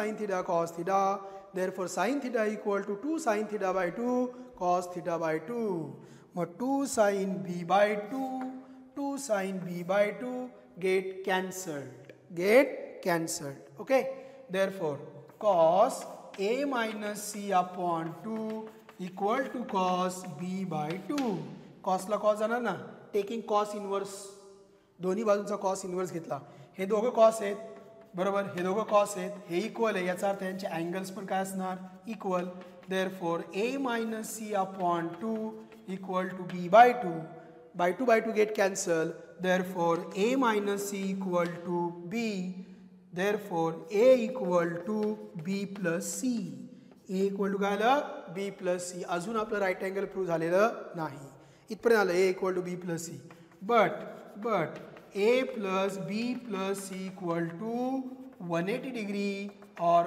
sin theta cos theta. Therefore sin theta equal to 2 sin theta by 2 cos theta by 2. मग 2 sin b by 2, 2 sin b by 2 get cancelled. Okay. Therefore cos a minus c upon 2 equal to cos b by 2. cos ला cos जाणार ना, taking cos inverse, दोन्ही बाजूंचा cos inverse घेतला. हे दोघं cos आहेत बरोबर, हे दोघं cos आहेत, हे इक्वल आहे, याचा अर्थ यांचे अँगल्स पण काय असणार equal. Therefore a minus c upon 2 equal to b by 2. by 2 get cancel. Therefore a minus c equal to b. Therefore a equal to b plus c. a equal to काय आलं b plus c. अजून आपलं right angle prove झालेलं नाही, इथपर्यंत आलं a equal to b plus c. but a plus b plus c equal to 180 degree or